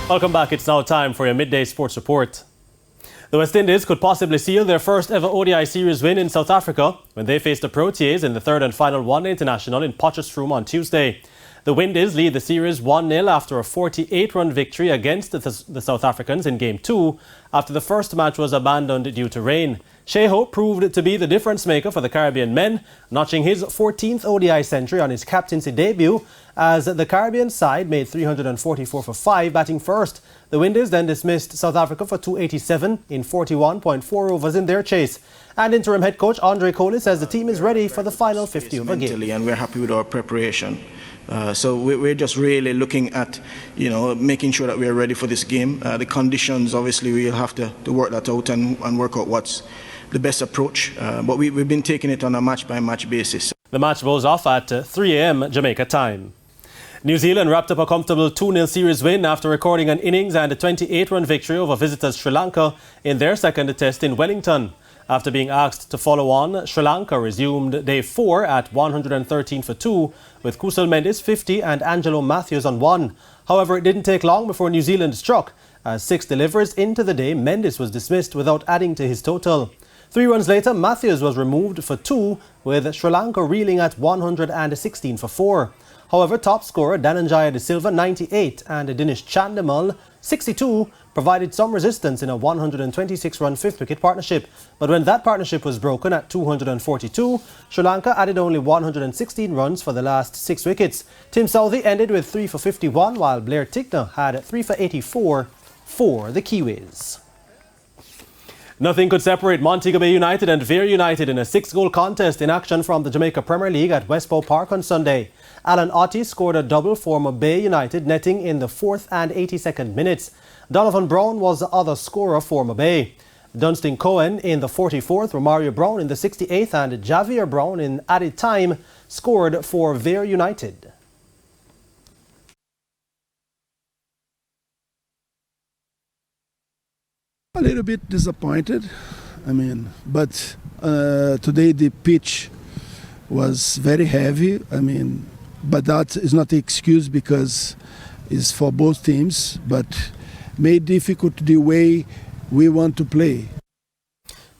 Welcome back. It's now time for your midday sports report. The West Indies could possibly seal their first ever ODI series win in South Africa when they face the Proteas in the third and final one-day international in Potchefstroom on Tuesday. The Windies lead the series 1-0 after a 48-run victory against the South Africans in Game 2 after the first match was abandoned due to rain. Sheho proved to be the difference maker for the Caribbean men, notching his 14th ODI century on his captaincy debut as the Caribbean side made 344 for 5 batting first. The Windies then dismissed South Africa for 287 in 41.4 overs in their chase. And interim head coach Andre Coley says the team is ready for the final 50 of a game. And we're happy with our preparation. So we're just really looking at, making sure that we're ready for this game. The conditions, obviously, we'll have to work that out and work out what's the best approach. But we've been taking it on a match-by-match basis. The match goes off at 3 a.m. Jamaica time. New Zealand wrapped up a comfortable 2-0 series win after recording an innings and a 28-run victory over visitors Sri Lanka in their second test in Wellington. After being asked to follow on, Sri Lanka resumed day 4 at 113 for 2 with Kusal Mendis 50 and Angelo Matthews on 1. However, it didn't take long before New Zealand struck. As 6 deliveries into the day, Mendis was dismissed without adding to his total. 3 runs later, Matthews was removed for 2 with Sri Lanka reeling at 116 for 4. However, top scorer Dhananjaya De Silva 98 and Dinesh Chandimal 62 provided some resistance in a 126-run fifth-wicket partnership. But when that partnership was broken at 242, Sri Lanka added only 116 runs for the last 6 wickets. Tim Southee ended with 3 for 51, while Blair Tickner had 3 for 84 for the Kiwis. Nothing could separate Montego Bay United and Vere United in a 6-goal contest in action from the Jamaica Premier League at Westbow Park on Sunday. Alan Ottey scored a double for Bay United, netting in the 4th and 82nd minutes. Donovan Brown was the other scorer for Bay. Dunstan Cohen in the 44th, Romario Brown in the 68th, and Javier Brown in added time scored for Vere United. A little bit disappointed, but today the pitch was very heavy, but that is not the excuse because it's for both teams, but made difficult the way we want to play.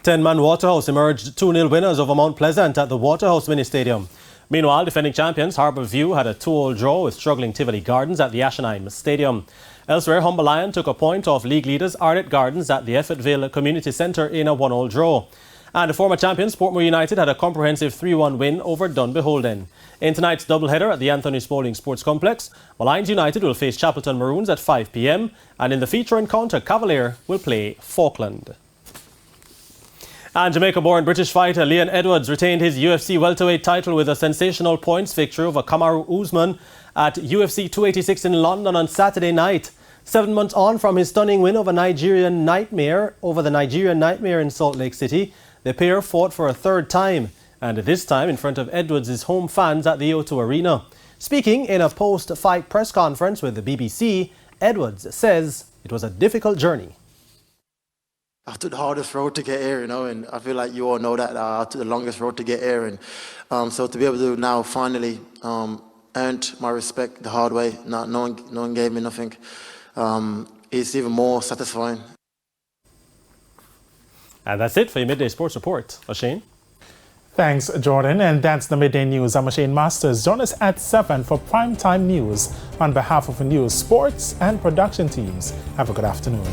10-man Waterhouse emerged 2-0 winners over Mount Pleasant at the Waterhouse Mini Stadium. Meanwhile, defending champions Harbour View had a 2-all draw with struggling Tivoli Gardens at the Ashenheim Stadium. Elsewhere, Humber Lion took a point off league leaders Arnett Gardens at the Effortville Community Centre in a 1-all draw. And the former champions Portmore United had a comprehensive 3-1 win over Dunby Holden. In tonight's doubleheader at the Anthony Spaulding Sports Complex, Lions United will face Chapelton Maroons at 5 p.m. and in the feature encounter, Cavalier will play Falkland. And Jamaica-born British fighter Leon Edwards retained his UFC welterweight title with a sensational points victory over Kamaru Usman at UFC 286 in London on Saturday night. 7 months on from his stunning win over the Nigerian Nightmare in Salt Lake City, the pair fought for a third time, and this time in front of Edwards' home fans at the O2 Arena. Speaking in a post-fight press conference with the BBC, Edwards says it was a difficult journey. I took the hardest road to get here, and I feel like you all know that I took the longest road to get here, and so to be able to now finally earned my respect the hard way, no one gave me nothing, it's even more satisfying. And that's it for your Midday Sports Report. Oshane? Thanks, Jordan. And that's the Midday News. I'm Oshane Masters. Join us at 7 for Primetime News. On behalf of the news, sports, and production teams, have a good afternoon.